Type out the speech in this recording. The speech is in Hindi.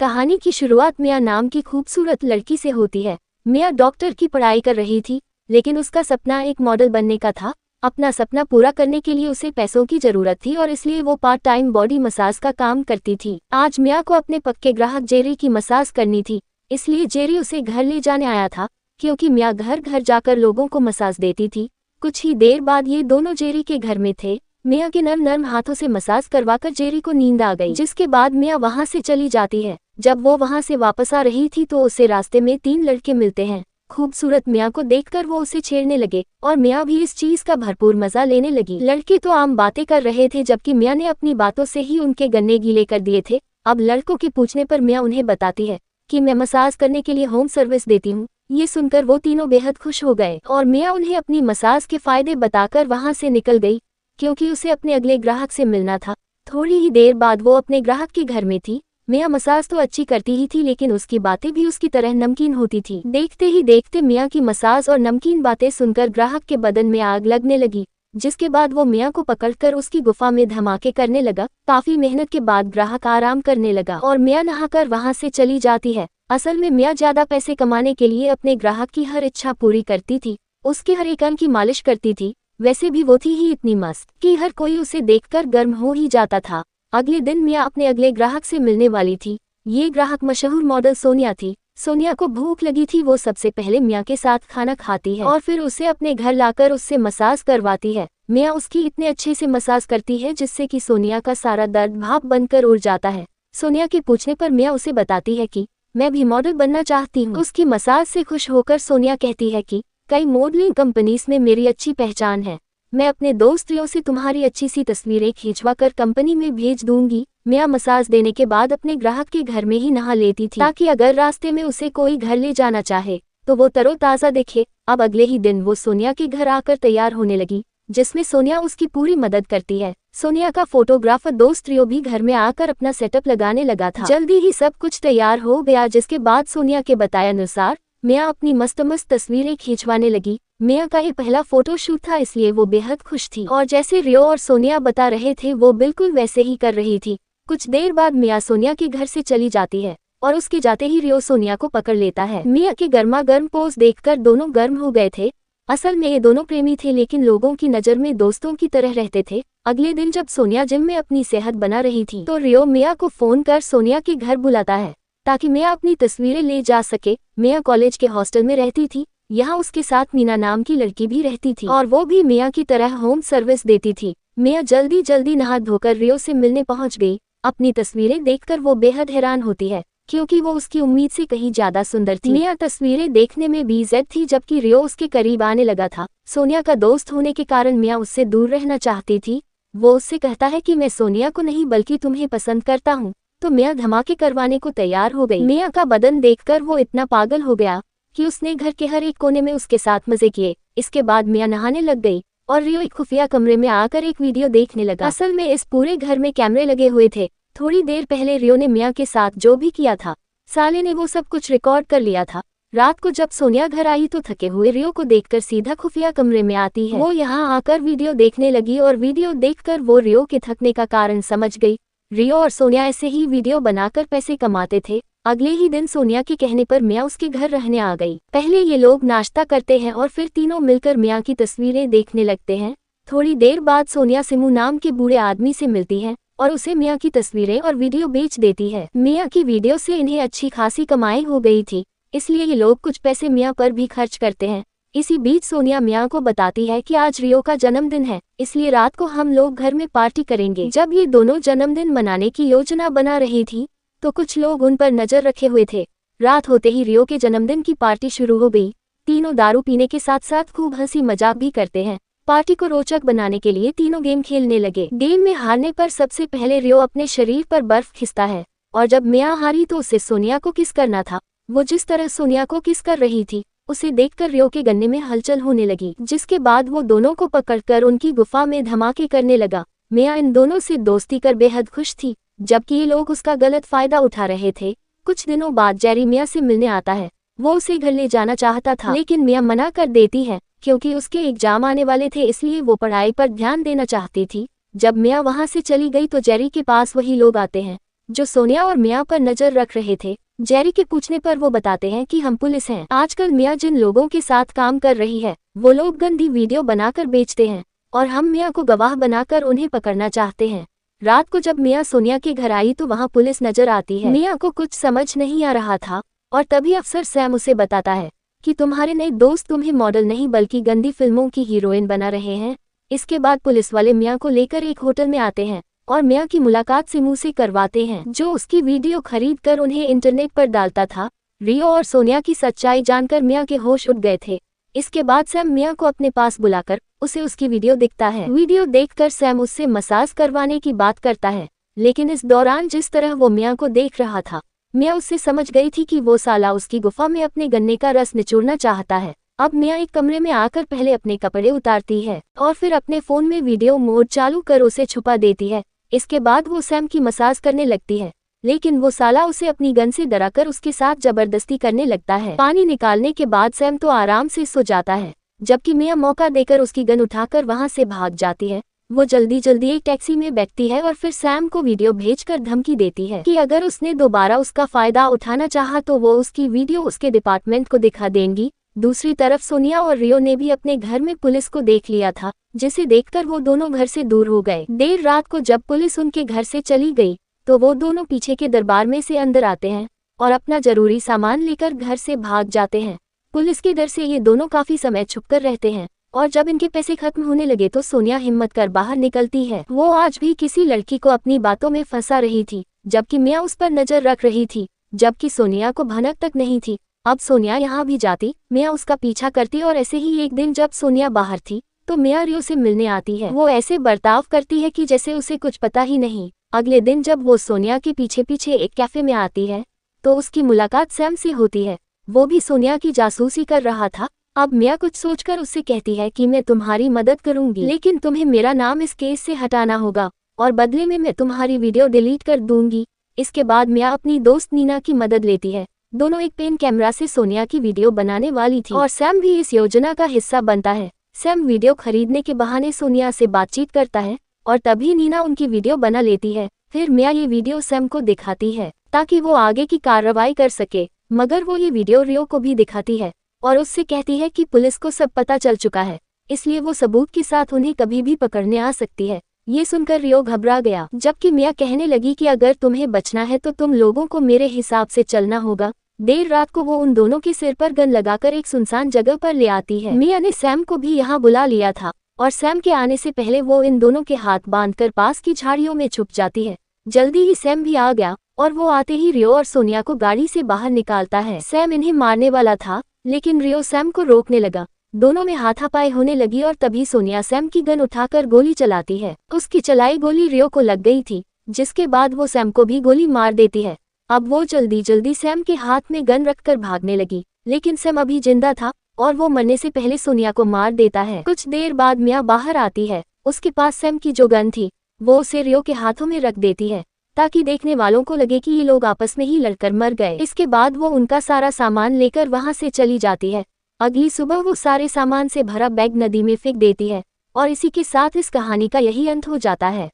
कहानी की शुरुआत मिया नाम की खूबसूरत लड़की से होती है। मिया डॉक्टर की पढ़ाई कर रही थी, लेकिन उसका सपना एक मॉडल बनने का था। अपना सपना पूरा करने के लिए उसे पैसों की जरूरत थी और इसलिए वो पार्ट टाइम बॉडी मसाज का काम करती थी। आज मिया को अपने पक्के ग्राहक जेरी की मसाज करनी थी, इसलिए जेरी उसे घर ले जाने आया था, क्योंकि मिया घर घर जाकर लोगों को मसाज देती थी। कुछ ही देर बाद ये दोनों जेरी के घर में थे। मिया के नर्म नर्म हाथों से मसाज करवाकर जेरी को नींद आ गई, जिसके बाद मिया वहां से चली जाती है। जब वो वहां से वापस आ रही थी तो उसे रास्ते में 3 लड़के मिलते हैं। खूबसूरत मिया को देखकर वो उसे छेड़ने लगे और मिया भी इस चीज का भरपूर मजा लेने लगी। लड़के तो आम बातें कर रहे थे, जबकि मिया ने अपनी बातों से ही उनके गन्ने गीले कर दिए थे। अब लड़कों के पूछने पर मिया उन्हें बताती है कि मैं मसाज करने के लिए होम सर्विस देती हूँ। ये सुनकर वो तीनों बेहद खुश हो गए और मिया उन्हें अपनी मसाज के फायदे बताकर वहां से निकल गई, क्योंकि उसे अपने अगले ग्राहक से मिलना था। थोड़ी ही देर बाद वो अपने ग्राहक के घर में थी। मिया मसाज तो अच्छी करती ही थी, लेकिन उसकी बातें भी उसकी तरह नमकीन होती थी। देखते ही देखते मिया की मसाज और नमकीन बातें सुनकर ग्राहक के बदन में आग लगने लगी, जिसके बाद वो मिया को पकड़कर उसकी गुफा में धमाके करने लगा। काफी मेहनत के बाद ग्राहक आराम करने लगा और मिया नहाकर वहां से चली जाती है। असल में मिया ज्यादा पैसे कमाने के लिए अपने ग्राहक की हर इच्छा पूरी करती थी, उसके हर एक अंग की मालिश करती थी। वैसे भी वो थी ही इतनी मस्त कि हर कोई उसे देखकर गर्म हो ही जाता था। अगले दिन मिया अपने अगले ग्राहक से मिलने वाली थी। ये ग्राहक मशहूर मॉडल सोनिया थी। सोनिया को भूख लगी थी। वो सबसे पहले मिया के साथ खाना खाती है और फिर उसे अपने घर लाकर उससे मसाज करवाती है। मिया उसकी इतने अच्छे से मसाज करती है जिससे कि सोनिया का सारा दर्द भाप बनकर उड़ जाता है। सोनिया के पूछने पर मिया उसे बताती है कि मैं भी मॉडल बनना चाहती हूँ। उसकी मसाज से खुश होकर सोनिया कहती है कि कई मॉडलिंग कंपनीज में मेरी अच्छी पहचान है, मैं अपने दोस्तों से तुम्हारी अच्छी सी तस्वीरें खींचवा कर कंपनी में भेज दूंगी। मिया मसाज देने के बाद अपने ग्राहक के घर में ही नहा लेती थी, ताकि अगर रास्ते में उसे कोई घर ले जाना चाहे तो वो तरोताजा दिखे। अब अगले ही दिन वो सोनिया के घर आकर तैयार होने लगी, जिसमें सोनिया उसकी पूरी मदद करती है। सोनिया का फोटोग्राफर दोस्त रियो भी घर में आकर अपना सेटअप लगाने लगा था। जल्दी ही सब कुछ तैयार हो गया, जिसके बाद सोनिया के बताए अनुसार मिया अपनी मस्त मस्त तस्वीरें खींचवाने लगी। मिया का ये पहला फोटोशूट था, इसलिए वो बेहद खुश थी और जैसे रियो और सोनिया बता रहे थे वो बिल्कुल वैसे ही कर रही थी। कुछ देर बाद मिया सोनिया के घर से चली जाती है और उसके जाते ही रियो सोनिया को पकड़ लेता है। मिया के गर्मा गर्म पोज देखकर दोनों गर्म हो गए थे। असल में ये दोनों प्रेमी थे, लेकिन लोगों की नजर में दोस्तों की तरह रहते थे। अगले दिन जब सोनिया जिम में अपनी सेहत बना रही थी तो रियो मिया को फोन कर सोनिया के घर बुलाता है, ताकि मिया अपनी तस्वीरें ले जा सके। मिया कॉलेज के हॉस्टल में रहती थी। यहाँ उसके साथ मीना नाम की लड़की भी रहती थी और वो भी मिया की तरह होम सर्विस देती थी। मिया जल्दी जल्दी नहा धोकर रियो से मिलने पहुंच गई। अपनी तस्वीरें देखकर वो बेहद हैरान होती है, क्योंकि वो उसकी उम्मीद से कहीं ज्यादा सुंदर थी। मिया तस्वीरें देखने में बीजेड थी, जबकि रियो उसके करीब आने लगा था। सोनिया का दोस्त होने के कारण मिया उससे दूर रहना चाहती थी। वो उससे कहता है कि मैं सोनिया को नहीं बल्कि तुम्हें पसंद करता हूँ, तो मिया धमाके करवाने को तैयार हो गई। मिया का बदन देखकर वो इतना पागल हो गया कि उसने घर के हर एक कोने में उसके साथ मजे किए। इसके बाद मिया नहाने लग गई और रियो एक खुफिया कमरे में आकर एक वीडियो देखने लगा। असल में इस पूरे घर में कैमरे लगे हुए थे। थोड़ी देर पहले रियो ने मिया के साथ जो भी किया था, साले ने वो सब कुछ रिकॉर्ड कर लिया था। रात को जब सोनिया घर आई तो थके हुए रियो को देखकर सीधा खुफिया कमरे में आती है। वो यहाँ आकर वीडियो देखने लगी और वीडियो देखकर वो रियो के थकने का कारण समझ गई। रियो और सोनिया ऐसे ही वीडियो बनाकर पैसे कमाते थे। अगले ही दिन सोनिया के कहने पर मिया उसके घर रहने आ गई। पहले ये लोग नाश्ता करते हैं और फिर तीनों मिलकर मिया की तस्वीरें देखने लगते हैं। थोड़ी देर बाद सोनिया सिमू नाम के बूढ़े आदमी से मिलती है और उसे मिया की तस्वीरें और वीडियो बेच देती है। मिया की वीडियो से इन्हें अच्छी खासी कमाई हो गई थी, इसलिए ये लोग कुछ पैसे मिया पर भी खर्च करते हैं। इसी बीच सोनिया मिया को बताती है कि आज रियो का जन्मदिन है, इसलिए रात को हम लोग घर में पार्टी करेंगे। जब ये दोनों जन्मदिन मनाने की योजना बना रही थी तो कुछ लोग उन पर नजर रखे हुए थे। रात होते ही रियो के जन्मदिन की पार्टी शुरू हो गई। तीनों दारू पीने के साथ साथ खूब हंसी मजाक भी करते हैं। पार्टी को रोचक बनाने के लिए तीनों गेम खेलने लगे। गेम में हारने पर सबसे पहले रियो अपने शरीर पर बर्फ खिंचता है और जब मिया हारी तो उसे सोनिया को किस करना था। वो जिस तरह सोनिया को किस कर रही थी उसे देखकर रियो के गन्ने में हलचल होने लगी, जिसके बाद वो दोनों को पकड़कर उनकी गुफा में धमाके करने लगा। मिया इन दोनों से दोस्ती कर बेहद खुश थी, जबकि ये लोग उसका गलत फायदा उठा रहे थे। कुछ दिनों बाद जेरी मिया से मिलने आता है। वो उसे घर ले जाना चाहता था, लेकिन मिया मना कर देती है, क्योंकि उसके एग्जाम आने वाले थे, इसलिए वो पढ़ाई पर ध्यान देना चाहती थी। जब मिया वहां से चली गई तो जेरी के पास वही लोग आते हैं। जो सोनिया और मिया पर नजर रख रहे थे। जेरी के पूछने पर वो बताते हैं कि हम पुलिस हैं। आजकल मिया जिन लोगों के साथ काम कर रही है वो लोग गंदी वीडियो बनाकर बेचते हैं और हम मिया को गवाह बनाकर उन्हें पकड़ना चाहते हैं। रात को जब मिया सोनिया के घर आई तो वहाँ पुलिस नजर आती है। मिया को कुछ समझ नहीं आ रहा था और तभी अफसर सैम उसे बताता है कि तुम्हारे नए दोस्त तुम्हें मॉडल नहीं बल्कि गंदी फिल्मों की हीरोइन बना रहे हैं। इसके बाद पुलिस वाले मिया को लेकर एक होटल में आते हैं और मिया की मुलाकात सिमू से करवाते हैं, जो उसकी वीडियो खरीद कर उन्हें इंटरनेट पर डालता था। रियो और सोनिया की सच्चाई जानकर मिया के होश उड़ गए थे। इसके बाद सैम मिया को अपने पास बुलाकर उसे उसकी वीडियो दिखता है। वीडियो देखकर सैम उससे मसाज करवाने की बात करता है, लेकिन इस दौरान जिस तरह वो मिया को देख रहा था, मिया उससे समझ गई थी कि वो साला उसकी गुफा में अपने गन्ने का रस निचोड़ना चाहता है। अब मिया एक कमरे में आकर पहले अपने कपड़े उतारती है और फिर अपने फोन में वीडियो मोड चालू कर उसे छुपा देती है। इसके बाद वो सैम की मसाज करने लगती है, लेकिन वो साला उसे अपनी गन से डराकर उसके साथ जबरदस्ती करने लगता है। पानी निकालने के बाद सैम तो आराम से सो जाता है, जबकि मिया मौका देकर उसकी गन उठाकर वहां से भाग जाती है। वो जल्दी जल्दी एक टैक्सी में बैठती है और फिर सैम को वीडियो भेजकर धमकी देती है कि अगर उसने दोबारा उसका फायदा उठाना चाहा तो वो उसकी वीडियो उसके डिपार्टमेंट को दिखा देंगी। दूसरी तरफ सोनिया और रियो ने भी अपने घर में पुलिस को देख लिया था, जिसे देखकर वो दोनों घर से दूर हो गए। देर रात को जब पुलिस उनके घर से चली गई तो वो दोनों पीछे के दरबार में से अंदर आते हैं और अपना जरूरी सामान लेकर घर से भाग जाते हैं। पुलिस के डर से ये दोनों काफी समय छुपकर रहते हैं और जब इनके पैसे खत्म होने लगे तो सोनिया हिम्मत कर बाहर निकलती है। वो आज भी किसी लड़की को अपनी बातों में फंसा रही थी, जबकि मिया उस पर नजर रख रही थी, जबकि सोनिया को भनक तक नहीं थी। अब सोनिया यहाँ भी जाती, मिया उसका पीछा करती और ऐसे ही एक दिन जब सोनिया बाहर थी तो मिया रियो से मिलने आती है। वो ऐसे बर्ताव करती है कि जैसे उसे कुछ पता ही नहीं। अगले दिन जब वो सोनिया के पीछे पीछे एक कैफे में आती है तो उसकी मुलाकात सैम से होती है। वो भी सोनिया की जासूसी कर रहा था। अब मिया कुछ सोचकर उससे कहती है कि मैं तुम्हारी मदद करूंगी, लेकिन तुम्हें मेरा नाम इस केस से हटाना होगा और बदले में मैं तुम्हारी वीडियो डिलीट कर दूंगी। इसके बाद मिया अपनी दोस्त नीना की मदद लेती है। दोनों एक पेन कैमरा से सोनिया की वीडियो बनाने वाली थी और सैम भी इस योजना का हिस्सा बनता है। सैम वीडियो खरीदने के बहाने सोनिया से बातचीत करता है और तभी नीना उनकी वीडियो बना लेती है। फिर मिया ये वीडियो सैम को दिखाती है ताकि वो आगे की कार्रवाई कर सके, मगर वो ये वीडियो रियो को भी दिखाती है और उससे कहती है कि पुलिस को सब पता चल चुका है, इसलिए वो सबूत के साथ उन्हें कभी भी पकड़ने आ सकती है। ये सुनकर रियो घबरा गया, जबकि मिया कहने लगी कि अगर तुम्हें बचना है तो तुम लोगों को मेरे हिसाब से चलना होगा। देर रात को वो उन दोनों के सिर पर गन लगाकर एक सुनसान जगह पर ले आती है। मिया ने सैम को भी यहाँ बुला लिया था और सैम के आने से पहले वो इन दोनों के हाथ बांधकर पास की झाड़ियों में छुप जाती है। जल्दी ही सैम भी आ गया और वो आते ही रियो और सोनिया को गाड़ी से बाहर निकालता है। सैम इन्हें मारने वाला था, लेकिन रियो सैम को रोकने लगा। दोनों में हाथापाई होने लगी और तभी सोनिया सैम की गन उठाकर गोली चलाती है। उसकी चलाई गोली रियो को लग गई थी, जिसके बाद वो सैम को भी गोली मार देती है। अब वो जल्दी जल्दी सैम के हाथ में गन रखकर भागने लगी, लेकिन सैम अभी जिंदा था और वो मरने से पहले सोनिया को मार देता है। कुछ देर बाद मिया बाहर आती है। उसके पास सैम की जो गन थी वो उसे रियो के हाथों में रख देती है ताकि देखने वालों को लगे कि ये लोग आपस में ही लड़कर मर गए। इसके बाद वो उनका सारा सामान लेकर वहां से चली जाती है। अगली सुबह वो सारे सामान से भरा बैग नदी में फेंक देती है और इसी के साथ इस कहानी का यही अंत हो जाता है।